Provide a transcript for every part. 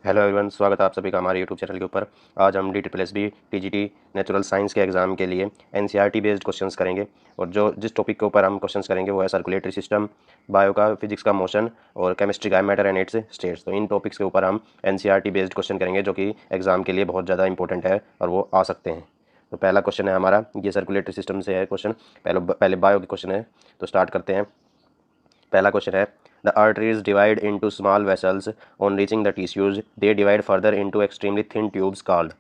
Hello everyone, स्वागत है आप सभी का हमारे यूट्यूब चैनल के ऊपर। आज हम DSSB TGT नेचुरल साइंस के एग्ज़ाम के लिए NCERT बेस्ड क्वेश्चंस करेंगे। और जिस टॉपिक के ऊपर हम क्वेश्चंस करेंगे वो है सर्कुलेटरी सिस्टम, बायो का, फिजिक्स का मोशन और केमिस्ट्री का मैटर एंड इट्स स्टेट्स। तो इन टॉपिक्स के ऊपर हम NCERT बेस्ड क्वेश्चन करेंगे जो कि एग्ज़ाम के लिए बहुत ज़्यादा इंपॉर्टेंट है और वो आ सकते हैं। तो पहला क्वेश्चन है हमारा, ये सर्कुलेटरी सिस्टम से है क्वेश्चन। पहले बायो के क्वेश्चन है, तो स्टार्ट करते हैं। पहला क्वेश्चन है, the arteries divide into small vessels. On reaching the tissues they divide further into extremely thin tubes called.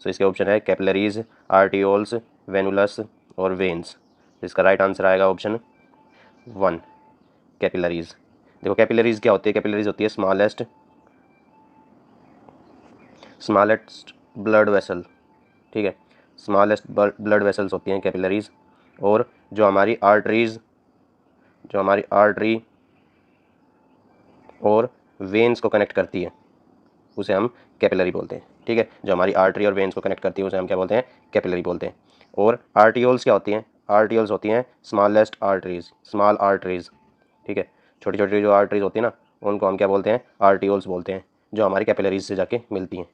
So इसके ऑप्शन है कैपिलरीज, आर्टियोल्स, वेनुलस और वेन्स। इसका राइट आंसर आएगा ऑप्शन 1, कैपिलरीज। देखो कैपिलरीज क्या होती है? कैपिलरीज होती है स्मॉलेस्ट ब्लड वेसल। ठीक है, स्मॉलेस्ट ब्लड वेसल्स होती हैं कैपिलरीज। और जो हमारी आर्टरी और वेन्स को कनेक्ट करती है उसे हम कैपिलरी बोलते हैं। ठीक है, जो हमारी आर्टरी और वेन्स को कनेक्ट करती है उसे हम क्या बोलते हैं? कैपिलरी बोलते हैं। और आर्टियोल्स क्या होती हैं? आर्टियोल्स होती हैं स्मॉल आर्टरीज। ठीक है, छोटी छोटी जो आर्टरीज होती है ना, उनको हम क्या बोलते हैं? आर्टियोल्स बोलते हैं, जो हमारी कैपिलरीज से जाके मिलती हैं।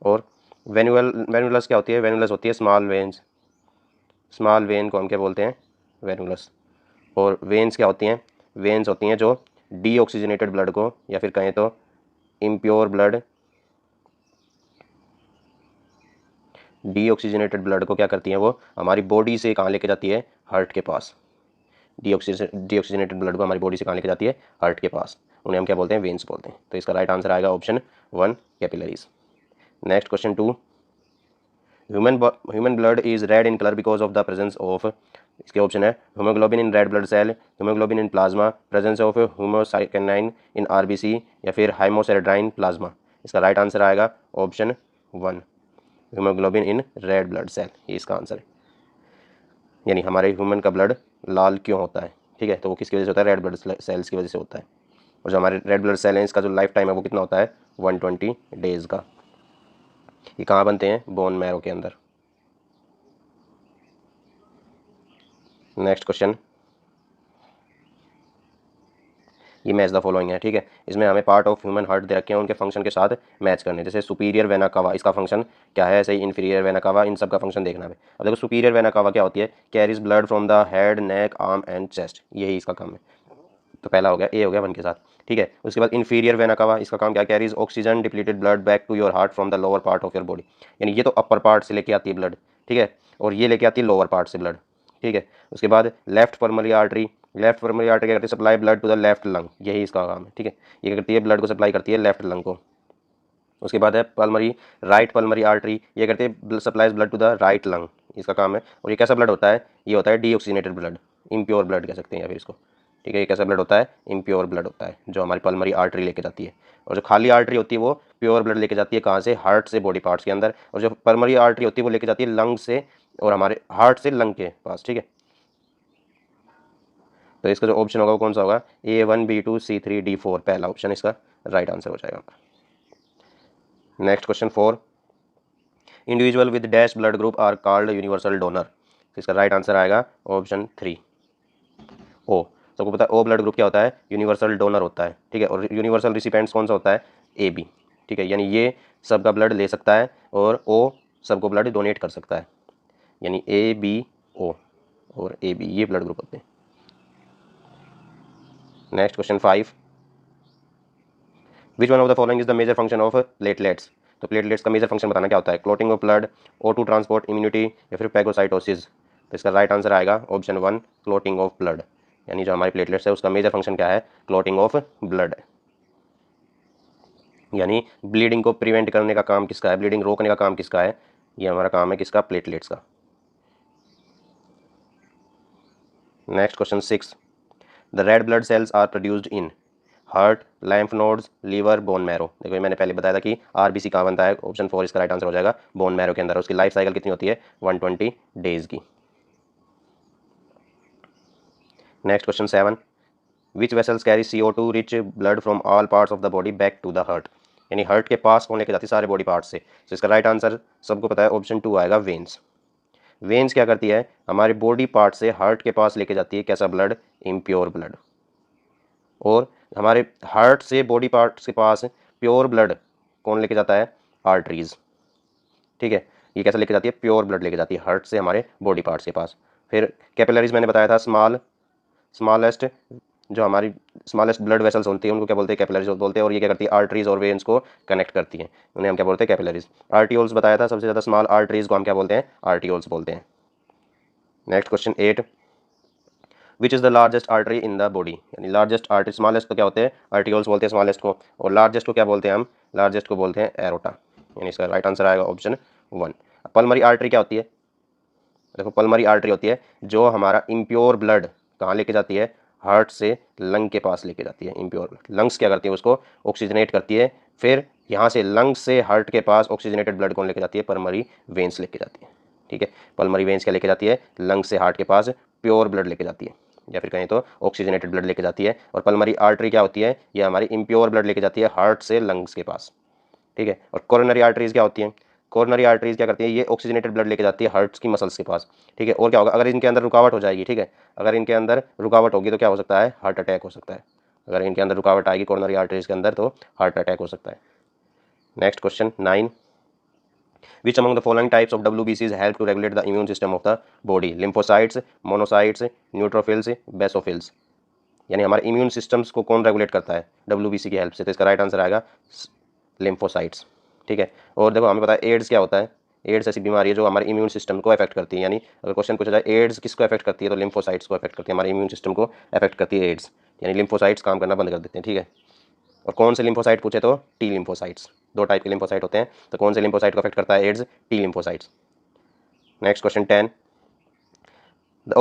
और वेनुलस क्या होती है? वेनुलस होती है स्मॉल वेन को हम क्या बोलते हैं? वेनुलस। और वेन्स क्या होती हैं? वेन्स होती हैं जो डीऑक्सीजनेटेड ब्लड को, या फिर कहें तो इम्प्योर ब्लड, डीऑक्सीजनेटेड ब्लड को क्या करती हैं? वो हमारी बॉडी से कहाँ लेके जाती है? हार्ट के पास। डीऑक्सीजनेटेड ब्लड को हमारी बॉडी से कहाँ लेके जाती है? हार्ट के पास। उन्हें हम क्या बोलते हैं? वेन्स बोलते हैं। तो इसका राइट आंसर आएगा option 1, capillaries. Next question 2, human blood is red in colour because of the presence of. इसके ऑप्शन है haemoglobin in red blood cell, haemoglobin in plasma, presence of haemocyanin in RBC, या फिर haemosiderin plasma. इसका right answer आएगा option 1, haemoglobin in red blood cell. ये इसका answer है। यानी हमारे ह्यूमन का ब्लड लाल क्यों होता है? ठीक है, तो वो किसकी वजह से होता है? रेड ब्लड सेल्स की वजह से होता है। और जो हमारे रेड ब्लड सेल हैं, इसका जो लाइफ टाइम है वो कितना होता है? 120 डेज़ का। ये कहाँ बनते हैं? बोन मैरो के अंदर। नेक्स्ट क्वेश्चन, ये मैच द फॉलोइंग है। ठीक है, इसमें हमें पार्ट ऑफ ह्यूमन हार्ट दे रखे हैं, उनके फंक्शन के साथ मैच करने। जैसे सुपीरियर वेना कावा, इसका फंक्शन क्या है? ऐसे ही इन्फीरियर वेना कावा, इन सब का फंक्शन देखना है। अब देखो सुपीरियर वेना कावा क्या होती है? Carries blood from the head, neck, arm and chest. यही इसका काम है। तो पहला हो गया, ए हो गया 1 के साथ। ठीक है, उसके बाद इन्फीरियर वेना कावा, इसका काम क्या? Carries oxygen depleted blood back to your heart from the lower part of your body. यानी ये तो अपर पार्ट से लेके आती है ब्लड। ठीक है, और ये लेके आती है लोअर पार्ट से ब्लड। ठीक है, उसके बाद लेफ्ट पल्मोनरी आर्टरी, क्या करती है? Supply blood to the left lung. यही इसका काम है। ठीक है, ये क्या करती है? ब्लड को सप्लाई करती है लेफ्ट लंग को। उसके बाद है राइट पल्मोनरी आर्टरी, ये करती है supplies blood to the right lung. इसका काम है। और ये कैसा ब्लड होता है? ये होता है डीऑक्सीजनेटेड ब्लड, इम्प्योर ब्लड कह सकते हैं या फिर इसको। ठीक है, ये कैसा ब्लड होता है? इम्प्योर ब्लड होता है, जो हमारी पल्मोनरी आर्टरी लेके जाती है। और जो खाली आर्टरी होती है वो प्योर ब्लड लेके जाती है कहाँ से? हार्ट से बॉडी पार्ट्स के अंदर। और जो पल्मोनरी आर्टरी होती है वो लेके जाती है लंग से, और हमारे हार्ट से लंग के पास। ठीक है, तो इसका जो ऑप्शन होगा वो कौन सा होगा? A1, B2, C3, D4, पहला ऑप्शन इसका राइट आंसर हो जाएगा। Next question 4, individual with dash blood group are called universal donor. इसका राइट आंसर आएगा ऑप्शन 3, ओ। सबको पता है ओ ब्लड ग्रुप क्या होता है? यूनिवर्सल डोनर होता है। ठीक है, और यूनिवर्सल रिसिपेंट्स कौन सा होता है? AB। ठीक है, यानी ये सबका ब्लड ले सकता है और O सबको ब्लड डोनेट कर सकता है। यानी ABO और AB ये ब्लड ग्रुप होते हैं। Next question 5, which one of the following is the major function of platelets. तो प्लेटलेट्स का मेजर फंक्शन बताना क्या होता है? Clotting of blood, O2 transport, immunity, या फिर पैगोसाइटोसिस। तो इसका राइट आंसर आएगा ऑप्शन 1, क्लोटिंग ऑफ ब्लड। यानी जो हमारी प्लेटलेट्स है उसका मेजर फंक्शन क्या है? Clotting of blood. यानी ब्लीडिंग को प्रिवेंट करने का काम किसका है? ब्लीडिंग रोकने का काम किसका है? ये हमारा काम है किसका? प्लेटलेट्स का। Next question 6, the red blood cells are produced in heart, lymph nodes, liver, bone marrow. देखो ये मैंने पहले बताया था कि आरबीसी कहाँ बनता है? ऑप्शन 4 इसका राइट आंसर हो जाएगा, बोन मैरो के अंदर। उसकी लाइफ साइकिल कितनी होती है? 120 डेज की। Next question 7, which vessels carry CO2 rich blood from all parts of the body back to the heart. यानी हार्ट के पास कौन लेके जाती है? सारे बॉडी पार्ट्स से। तो इसका राइट आंसर सबको पता है, ऑप्शन 2 आएगा, वेन्स। वेन्स क्या करती है? हमारे बॉडी पार्ट से हार्ट के पास लेके जाती है कैसा ब्लड? Impure blood. और हमारे हार्ट से बॉडी पार्ट्स के पास प्योर ब्लड कौन लेके जाता है? आर्टरीज। ठीक है, ये कैसे लेके जाती है? प्योर ब्लड लेके जाती है हार्ट से हमारे बॉडी पार्ट्स के पास। फिर कैपिलरीज मैंने बताया था, स्मॉलेस्ट जो हमारी स्मॉलेस्ट ब्लड वेसल्स होती है उनको क्या बोलते हैं? कैपिलरीज बोलते हैं। और ये क्या करती है? आर्टरीज और वेन्स को कनेक्ट करती हैं, उन्हें हम क्या बोलते हैं? कैपिलरीज। आर्टियोल्स बताया था, सबसे ज़्यादा स्मॉल आर्टरीज को हम क्या बोलते हैं? आर्टियोल्स बोलते हैं। Next question 8, which is the largest artery in the body? यानी लार्जेस्ट आर्टरी, स्मॉलेस्ट को क्या होते हैं? आर्टियोल्स बोलते हैं स्मॉलेस्ट को, और लार्जेस्ट को क्या बोलते हैं हम? लार्जेस्ट को बोलते हैं एरोटा। यानी इसका राइट आंसर आएगा ऑप्शन 1। पल्मरी आर्टरी क्या होती है? देखो, पल्मरी आर्टरी होती है जो हमारा इम्प्योर ब्लड कहाँ लेके जाती है? हार्ट से लंग के पास लेके जाती है इम्प्योर ब्लड। लंग्स क्या करती है? उसको ऑक्सीजनेट करती है, फिर यहाँ से लंग्स से हार्ट के पास ऑक्सीजनेटेड ब्लड कौन लेके जाती है? पल्मरी वेन्स लेके जाती है। ठीक है, पल्मरी वेन्स क्या लेके जाती है? लंग्स से हार्ट के पास प्योर ब्लड लेके जाती है, या फिर कहें तो ऑक्सीजनेटेड ब्लड लेके जाती है। और पल्मरी आर्टरी क्या होती है? ये हमारी इम्प्योर ब्लड लेके जाती है हार्ट से लंग्स के पास। ठीक है, और कोरोनरी आर्टरीज क्या होती हैं? कोरोनरी आर्टरीज क्या करती है? ये ऑक्सीजनेटेड ब्लड लेके जाती है हार्ट्स की मसल्स के पास। ठीक है, और क्या होगा अगर इनके अंदर रुकावट हो जाएगी? ठीक है, अगर इनके अंदर रुकावट होगी तो क्या हो सकता है? हार्ट अटैक हो सकता है। अगर इनके अंदर रुकावट आएगी कोरोनरी आर्टरीज के अंदर तो हार्ट अटैक हो सकता है। Next question 9, which among the following types of WBCs help to regulate the immune system of the body? Lymphocytes, monocytes, neutrophils, basophils. यानी हमारे इम्यून सिस्टम्स को कौन रेगुलेट करता है WBC की हेल्प से? तो इसका राइट आंसर आएगा लिम्फोसाइट्स। ठीक है, और देखो हमें पता है एड्स क्या होता है? एड्स ऐसी बीमारी है जो हमारे इम्यून सिस्टम को अफेक्ट करती है। यानी अगर क्वेश्चन पूछा जाए एड्स किसको अफेक्ट करती है, तो लिम्फोसाइट्स को अफेक्ट करती है, हमारे इम्यून सिस्टम को अफेक्ट करती है एड्स। यानी लिम्फोसाइट्स काम करना बंद कर देते हैं। ठीक है, और कौन से लिम्फोसाइट पूछे तो टी लिम्फोसाइट्स। दो टाइप के लिम्फोसाइट होते हैं, तो कौन से लिम्फोसाइट को अफेक्ट करता है AIDS? T lymphocytes. Next question 10, the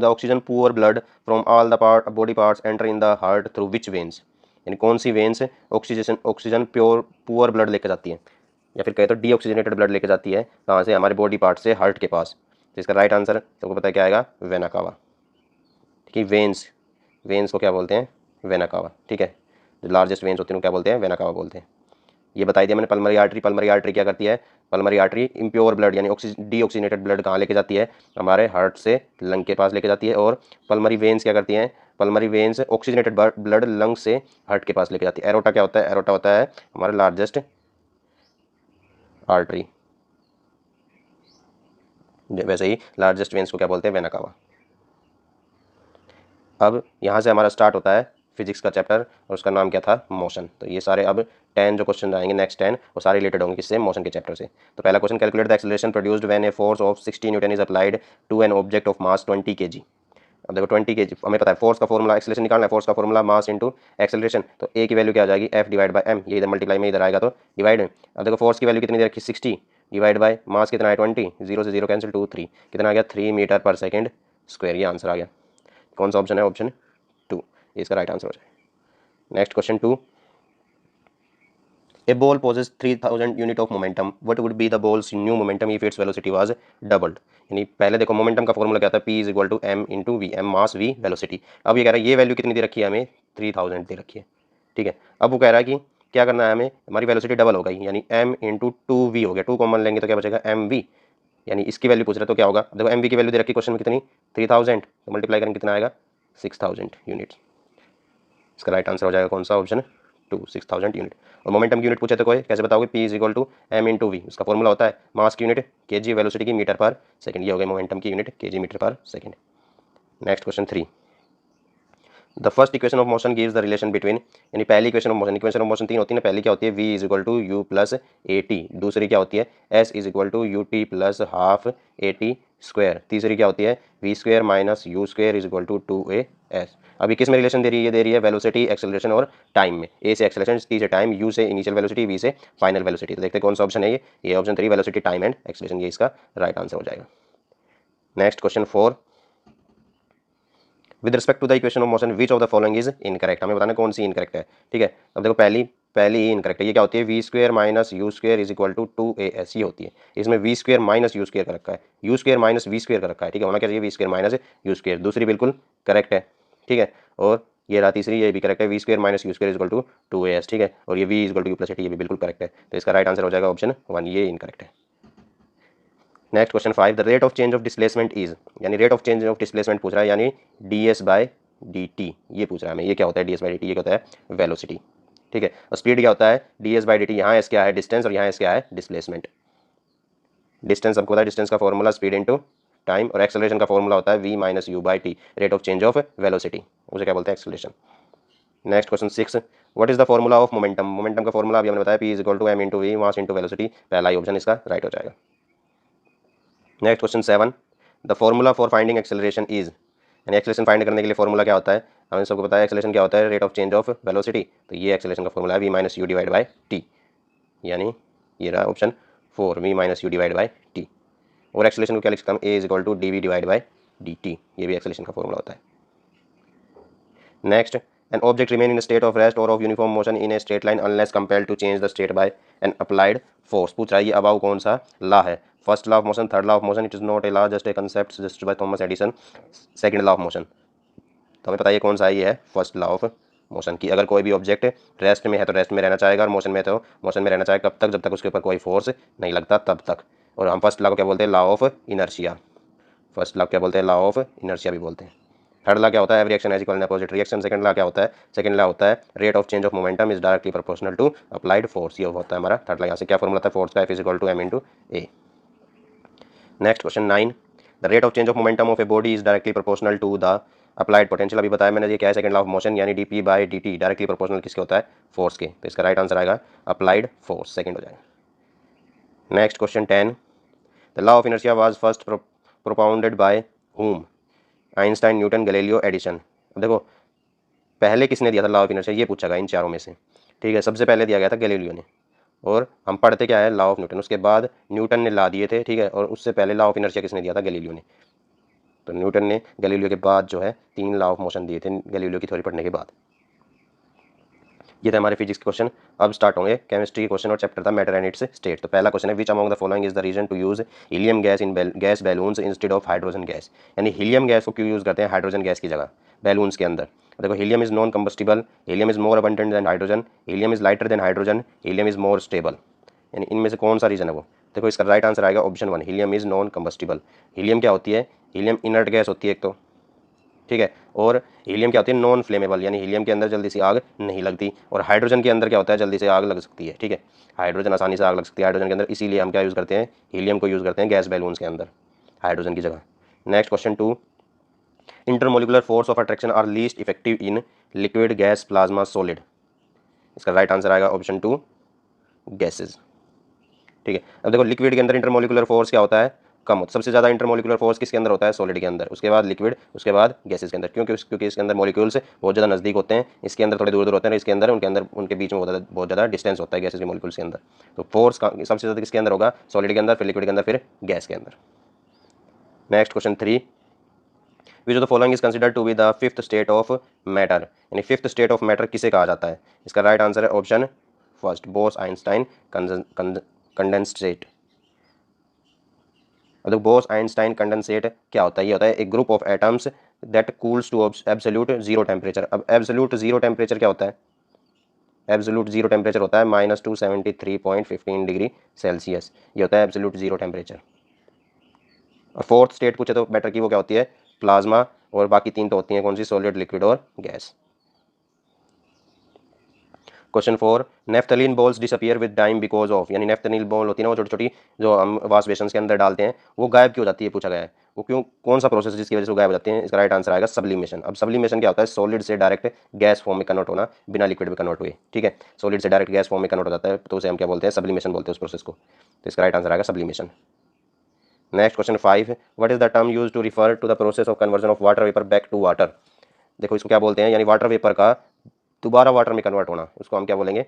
oxygen poor blood from all the body parts enter in the heart through which veins? यानी कौन सी वेन्स ऑक्सीजन पुअर ब्लड लेकर जाती है, या फिर कहे तो डीऑक्सीजनेटेड ब्लड लेकर जाती है कहाँ से? हमारे बॉडी पार्ट से हार्ट के पास। तो इसका राइट आंसर तुमको पता है क्या आएगा? Vena cava. ठीक है, वेन्स को क्या बोलते हैं? Vena cava. ठीक है, जो लार्जेस्ट वेन्स होती हैं क्या बोलते हैं? वेना कावा बोलते हैं। ये बताई दिया मैंने। पल्मरी आर्टरी क्या करती है? पल्मरी आर्टरी इम्प्योर ब्लड यानी डीऑक्सीजनेटेड ब्लड कहाँ लेके जाती है? हमारे हार्ट से लंग के पास लेके जाती है। और पल्मरी वेन्स क्या करती हैं? Pulmonary veins oxygenated blood lung से हार्ट के पास लेके जाती है। एरोटा क्या होता है? एरोटा होता है हमारा लार्जेस्ट आर्टरी। वैसे ही लार्जेस्ट वेन्स को क्या बोलते हैं? Vena cava. अब यहाँ से हमारा स्टार्ट होता है फिजिक्स का चैप्टर, और उसका नाम क्या था? मोशन। तो ये सारे अब 10 जो क्वेश्चन आएंगे नेक्स्ट 10 वो सारे रिलेटेड होंगे किससे? मोशन के चैप्टर से। तो पहला question, calculate the acceleration produced when a force of 60 newton is applied to an object of mass 20 kg। अब देखो 20 kg हमें पता है, फोर्स का फॉर्मूला, एक्सेलरेशन निकालना है, फोर्स का फॉर्मूला मास इंटू एक्सेलरेशन। तो ए की वैल्यू क्या आ जाएगी? F divide by m। ये इधर मल्टीप्लाई में इधर आएगा तो डिवाइड। अब देखो फोर्स की वैल्यू कितनी दे रखी? 60 डिवाइड बाय मास कितना है? 20। 0 से 0 कैंसिल, 2 3 कितना आ गया? 3 मीटर पर सेकेंड स्क्वायर। ये आंसर आ गया। कौन सा ऑप्शन है? ऑप्शन 2, इसका राइट आंसर हो जाएगा। Next question 2, a ball possesses 3000 unit of momentum, what would be the ball's new momentum if its velocity was doubled? यानी पहले देखो मोमेंटम का फॉर्मूला क्या था? P is equal to M into V, M mass V velocity. अब ये कह रहा है ये वैल्यू कितनी दे रखी है हमें? 3000 दे रखी है। ठीक है, अब वो कह रहा है कि क्या करना है हमें? हमारी वेलोसिटी डबल हो गई, यानी m इंटू 2v हो गया। 2 कॉमन लेंगे तो क्या बचेगा? mv। यानी इसकी वैल्यू पूछ रहे तो क्या होगा? देखो mv की वैल्यू दे रखी क्वेश्चन में कितनी? 3000, तो मल्टीप्लाई करेंगे कितना आएगा? 6000 यूनिट्स। इसका राइट आंसर हो जाएगा कौन सा? Option 2, 6000 unit. और मोमेंटम की यूनिट पूछे तो कोई कैसे बताओगे? P is equal to M into V. उसका फॉर्मूला होता है मास की यूनिट kg, वेलोसिटी की मीटर पर सेकंड। ये हो गई मोमेंटम की unit kg metre per second. Next question 3, the first equation of motion gives the relation between. यानी पहली इक्वेशन ऑफ मोशन 3 होती है ना। पहली क्या होती है? V is equal to U plus A T. दूसरी क्या होती है? S is equal to U T plus half A T square. तीसरी क्या होती है? V square minus U square is equal to 2AS। अभी किस में रिलेशन दे रही है? ये दे रही है वेलोसिटी, एक्सेलरेशन और टाइम में। ए से एक्सेलरेशन, टी से टाइम, यू से इनिशियल वेलोसिटी, वी से फाइनल वेलोसिटी। तो देखते हैं कौन सा ऑप्शन है ये option 3, velocity, time and acceleration. ये इसका राइट आंसर हो जाएगा। Next question 4, with respect to the equation of motion which of the following is incorrect. हमें बताना कौन सी इनकरेक्ट है। ठीक है, अब देखो पहली ही इनकरेक्ट है। ये क्या होती है? V square minus U square is equal to 2AS। ये होती है। इसमें V square minus U square का रखा है, U square minus V square का रखा है। ठीक है, होना क्या चाहिए? V square minus U square. दूसरी बिल्कुल करेक्ट है। ठीक है, और ये रहा तीसरी, ये भी करेक्ट है। V square minus U square is equal to 2AS। ठीक है, और ये V is equal to U plus A, ये भी बिल्कुल करेक्ट है। तो इसका राइट आंसर हो जाएगा ऑप्शन 1, ये इनकरेक्ट है। Next question 5, the rate of change of displacement is. यानी rate of change of displacement पूछ रहा है, यानी ds बाय dt ये पूछ रहा है हमें। ये क्या होता है? ds बाय dt ये क्या होता है? वेलोसिटी। ठीक है। और स्पीड क्या होता है, D S by D T, यहाँ एस क्या है डिस्टेंस और यहाँ एस क्या है डिस्प्लेसमेंट। डिस्टेंस हमको पता है, डिस्टेंस का फॉर्मूला स्पीड इनटू टाइम, और एक्सेलरेशन का फॉर्मूला होता है V minus U by T, rate of change of velocity, उसे क्या बोलते हैं acceleration. Next question 6, what is the formula of momentum. Momentum का फॉर्मूला अभी हमने बताया, P is equal to M into V, mass into velocity, पहला ही ऑप्शन इसका राइट हो जाएगा। Next question 7, the formula for finding acceleration is, यानी एक्सेलरेशन फाइंड करने के लिए फॉर्मूला क्या होता है, हमें सबको पता है एक्सेलरेशन क्या होता है, rate of change of velocity, तो ये एक्सेलरेशन का फॉर्मूला है V minus U divide by T, यानी ये रहा option 4 V minus U divide by T. और एक्सेलरेशन को क्या लिख सकते हैं, A is equal to D V divide by D T, ये भी एक्सेलरेशन का फॉर्मूला होता है। Next, an object remain in state of rest और of uniform motion in a straight line unless compelled to change the state by an applied force. पूछ रहा है ये अबाउ कौन सा लॉ है, first law of motion, third law of motion, it is not a law just a concept suggested by Thomas Edison, second law of motion. तो हमें पता है कौन सा है, ये है फर्स्ट लॉ ऑफ मोशन की, अगर कोई भी ऑब्जेक्ट रेस्ट में है तो रेस्ट में रहना चाहेगा, और मोशन में तो मोशन में रहना चाहेगा, कब तक, जब तक उसके ऊपर कोई फोर्स नहीं लगता तब तक। और हम फर्स्ट लॉ को क्या बोलते हैं, law of inertia, first law क्या बोलते हैं, लॉ ऑफ इनर्शिया भी बोलते हैं। थर्ड लॉ क्या होता है, every action has equal and opposite reaction. Second law क्या होता है, सेकंड लॉ होता है rate of change of momentum is directly proportional to applied force, ये होता है हमारा थर्ड लॉ। यहाँ से क्या फॉर्मूला था फोर्स का, F is equal to M into A. Next question 9, the rate of change of momentum of a body is directly proportional to the applied potential. अभी बताया मैंने ये क्या है, सेकंड लॉ ऑफ मोशन, यानी D P by D T directly proportional किसके होता है, फोर्स के, तो इसका राइट आंसर आएगा अप्लाइड फोर्स, सेकंड हो जाएगा। Next question 10, the law of inertia was first propounded bye whom, Einstein, Newton, Galileo, Edison. अब देखो पहले किसने दिया था लॉ ऑफ इनर्शिया, ये पूछा गया इन चारों में से, ठीक है। सबसे पहले दिया गया था गैलीलियो ने, और हम पढ़ते क्या है, लॉ ऑफ न्यूटन, उसके बाद न्यूटन ने ला दिए थे, ठीक है। और उससे पहले लॉ ऑफ इनर्शिया किसने दिया था, गैलीलियो ने। तो न्यूटन ने गैलीलियो के बाद जो है 3 लॉ ऑफ मोशन दिए थे गैलीलियो की थ्योरी पढ़ने के बाद। ये थे हमारे फिजिक्स के क्वेश्चन। अब स्टार्ट होंगे केमिस्ट्री के क्वेश्चन, और चैप्टर था मैटर एंड इट्स स्टेट। तो पहला क्वेश्चन है, which among the following is the reason to use helium gas in gas balloons instead of hydrogen gas, यानी हीलियम गैस को क्यों यूज़ करते हैं हाइड्रोजन गैस की जगह बैलून्स के अंदर। देखो helium is non combustible, helium is more abundant than hydrogen, helium is lighter than hydrogen, helium is more stable, यानी इनमें से कौन सा रीजन है वो। देखो इसका राइट आंसर आएगा option 1, helium is non combustible. Helium क्या होती है, हीलियम इनर्ट गैस होती है एक तो, ठीक है। और हीलियम क्या होती है, नॉन फ्लेमेबल, यानी हीलियम के अंदर जल्दी से आग नहीं लगती। और हाइड्रोजन के अंदर क्या होता है, जल्दी से आग लग सकती है, ठीक है। हाइड्रोजन आसानी से आग लग सकती है हाइड्रोजन के अंदर, इसीलिए हम क्या यूज़ करते हैं, हीलियम को यूज़ करते हैं गैस बैलून्स के अंदर हाइड्रोजन की जगह। Next question 2, intermolecular force of attraction are least effective in liquid, gas, plasma, solid. इसका राइट आंसर आएगा ऑप्शन 2, गैसेज, ठीक है। अब देखो लिक्विड के अंदर इंटरमोलिकुलर फोर्स क्या होता है, कम होता है। सबसे ज़्यादा इंटरमोलिकुलर फोर्स किसके अंदर होता है, सॉलिड के अंदर, उसके बाद लिक्विड, उसके बाद गैसेस के अंदर। क्योंकि इसके अंदर मॉलिक्यूल्स बहुत ज़्यादा नज़दीक होते हैं, इसके अंदर थोड़े दूर दूर होते हैं, इसके अंदर उनके बीच में बहुत ज़्यादा डिस्टेंस होता है गैसेस के मॉलिक्यूल्स के अंदर। तो फोर्स सबसे ज़्यादा किसके अंदर होगा, सॉलिड के अंदर, फिर लिक्विड के अंदर, फिर गैस के अंदर। Next question 3, which of the following is considered to be the fifth state of matter, यानी फिफ्थ स्टेट ऑफ मैटर किसे कहा जाता है। इसका राइट आंसर है option first, Bose Einstein condensed state. अब देखो बोस आइंस्टाइन कंडेंसेट क्या होता है, ये होता है एक group of atoms that cools to absolute zero temperature. अब एब्सोल्यूट जीरो टेम्परेचर क्या होता है, एब्सोल्यूट जीरो टेम्परेचर होता है -273.15 डिग्री सेल्सियस, ये होता है एब्सोल्यूट जीरो टेम्परेचर। और फोर्थ स्टेट पूछे तो मैटर की वो क्या होती है, प्लाज्मा, और बाकी 3 तो होती हैं कौन सी, सॉलिड, लिक्विड और gas. Question 4, naphthalene balls disappear with time because of, यानी नेफ्थलीन बॉल होती है ना वो छोटी छोटी जो हम वाश बेसन के अंदर डालते हैं, वो गायब क्यों हो जाती है, पूछा गया है। वो क्यों, कौन सा प्रोसेस जिसकी वजह से वो गायब हो जाती है। इसका राइट आंसर आएगा सब्लिमेशन। अब सब्लिमेशन क्या होता है, सॉलिड से डायरेक्ट गैस फॉर्म में कन्वर्ट होना, बिना लिक्विड में कन्वर्ट हुए, ठीक है। सॉलिड से डायरेक्ट गैस फॉर्म में कन्वर्ट हो जाता है, तो उसे हम क्या बोलते हैं, सब्लिमेशन बोलते हैं उस प्रोसेस को। तो इसका राइट आंसर आएगा sublimation. Next question 5, what is the term use to refer to the process of conversion of water vapour back to water. देखो इसको क्या बोलते हैं, यानी वाटर वेपर का दोबारा वाटर में कन्वर्ट होना, उसको हम क्या बोलेंगे,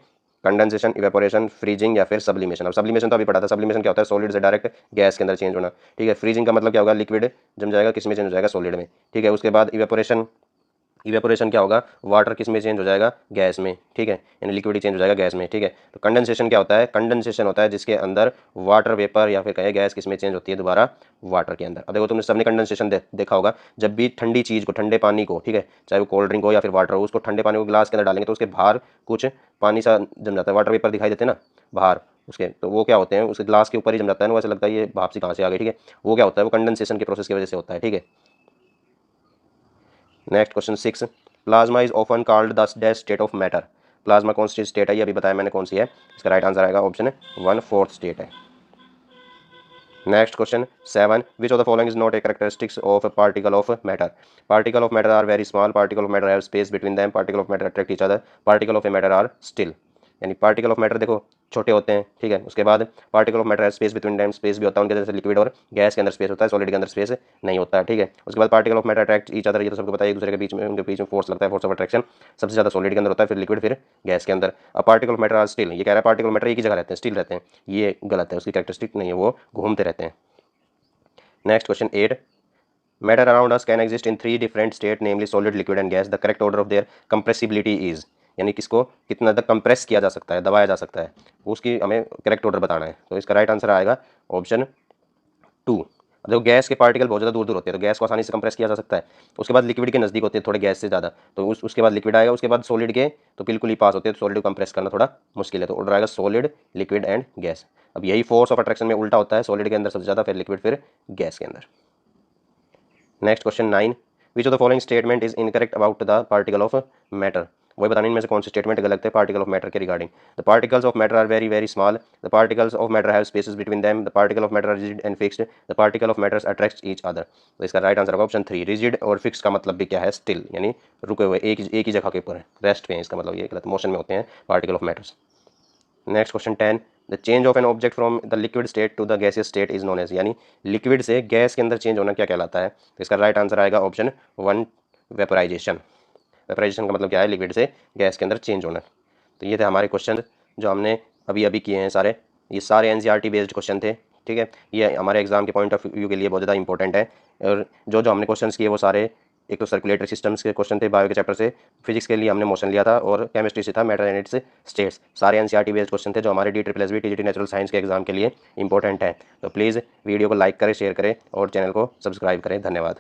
कंडेंसेशन, इवेपोरेशन, फ्रीजिंग या फिर सब्लिमेशन। अब सब्लिमेशन तो अभी पढ़ा था, सब्लिमेशन क्या होता है, सॉलिड से डायरेक्ट गैस के अंदर चेंज होना, ठीक है। फ्रीजिंग का मतलब क्या होगा, लिक्विड जम जाएगा, किस में चेंज हो जाएगा, सॉलिड में, ठीक है। उसके बाद इवेपोरेशन, इवेपोरेशन क्या होगा, वाटर किस में चेंज हो जाएगा, गैस में, ठीक है, यानी लिक्विड चेंज हो जाएगा गैस में, ठीक है। तो कंडेंसेशन क्या होता है, कंडेंसेशन होता है जिसके अंदर वाटर वेपर या फिर कहे गैस किस में चेंज होती है, दोबारा वाटर के अंदर। अब देखो तुमने सबने कंडेंसेशन देखा होगा, जब भी ठंडी चीज़ को, ठंडे पानी को, ठीक है, चाहे वो कोल्ड ड्रिंक हो या फिर वाटर हो, उसको ठंडे पानी को ग्लास के अंदर डालेंगे तो उसके बाहर कुछ पानी सा जम जाता है, वाटर वेपर दिखाई देते हैं ना बाहर उसके, तो वो क्या होते हैं, उसके ग्लास के ऊपर ही जम जाता है ना, वैसे लगता है ये भाप से कहाँ से आ गई, ठीक है। वो क्या होता है, वो कंडेंसेशन के प्रोसेस की वजह से होता है, ठीक है। Next question 6, plasma is often called the dash state of matter. Plasma कौन सी स्टेट है, ये अभी बताया मैंने कौन सी है। इसका राइट आंसर आएगा ऑप्शन 1/4 स्टेट है। Next question 7, which of the following is not a characteristics of particle of matter. Particle of matter are very small, particle of matter have space between them, particle of matter attract each other, particle of a matter are still. यानी particle of matter देखो छोटे होते हैं, ठीक है। उसके बाद particle of matter है स्पेस बिटवीन देम, स्पेस भी होता है उनके, जैसे लिक्विड और गैस के अंदर स्पेस होता है, सॉलिड के अंदर स्पेस नहीं होता है, ठीक है। उसके बाद particle of matter attract each other, ये तो सबको पता है, एक दूसरे के बीच में, उनके बीच में फोर्स लगता है, फोर्स ऑफ अट्रैक्शन सबसे ज़्यादा सॉलिड के अंदर होता है, फिर लिक्विड, फिर गैस के अंदर। अब particle of matter are still, ये कह रहा है पार्टिकल ऑफ मैटर एक ही जगह रहते हैं, स्टिल रहते हैं, ये गलत है, उसकी कैरेक्टरिस्टिक नहीं है, वो घूमते रहते हैं। Next question 8, matter around us can exist in 3 different state namely solid, liquid and gas, the correct order of their compressibility is. यानी किसको कितना तक कंप्रेस किया जा सकता है, दबाया जा सकता है, उसकी हमें करेक्ट ऑर्डर बताना है। तो इसका राइट आंसर आएगा ऑप्शन 2। देखो गैस के पार्टिकल बहुत ज़्यादा दूर दूर होते हैं, तो गैस को आसानी से कंप्रेस किया जा सकता है। उसके बाद लिक्विड के नज़दीक होते हैं थोड़े गैस से ज़्यादा, तो उसके बाद लिक्विड आएगा, उसके बाद सॉलिड के तो बिल्कुल ही पास होते हैं, तो सॉलिड को कंप्रेस करना थोड़ा मुश्किल है, तो ऑर्डर आएगा सॉलिड, लिक्विड एंड गैस। अब यही फोर्स ऑफ अट्रैक्शन में उल्टा होता है, सॉलिड के अंदर सबसे ज़्यादा, फिर लिक्विड, फिर गैस के अंदर। Next question 9, which of the following statement is incorrect about the particle of matter. वही बताना इनमें से कौन सी स्टेटमेंट गलत है पार्टिकल ऑफ मैटर के regarding. The particles of matter are very very small, the particles of matter have spaces between them, the particle of matter are rigid and fixed, the particle of matters attract each other. तो इसका right answer होगा option 3। Rigid और fix का मतलब भी क्या है, still, यानी रुके हुए, एक ही जगह के ऊपर है, रेस्ट पे है, इसका मतलब ये गलत, मोशन में होते हैं particle of matters. Next question 10, the change of an object from the liquid state to the gaseous state is known as. यानी लिक्विड से गैस के अंदर चेंज होना क्या कहलाता है। तो इसका राइट आंसर आएगा ऑप्शन 1, वेपराइजेशन। वेपराइजेशन का मतलब क्या है, लिक्विड से गैस के अंदर चेंज होना। तो ये थे हमारे क्वेश्चन जो हमने अभी अभी किए हैं सारे, ये सारे एनसीईआरटी बेस्ड क्वेश्चन थे, ठीक है। ये हमारे एग्जाम के पॉइंट ऑफ व्यू के लिए बहुत ज़्यादा इंपॉर्टेंट है। और जो जो हमने क्वेश्चन किए वो सारे, एक तो सर्कुलेटरी सिस्टम्स के क्वेश्चन थे बायो के चैप्टर से, फिजिक्स के लिए हमने मोशन लिया था, और केमिस्ट्री से था मैटर एंड इट्स स्टेट्स। सारे एनसीईआरटी बेस्ड क्वेश्चन थे जो हमारे DSSB TGT नेचुरल साइंस के एग्जाम के लिए इंपॉर्टेंट है। तो प्लीज़ वीडियो को लाइक करें, शेयर करें और चैनल को सब्सक्राइब करें। धन्यवाद।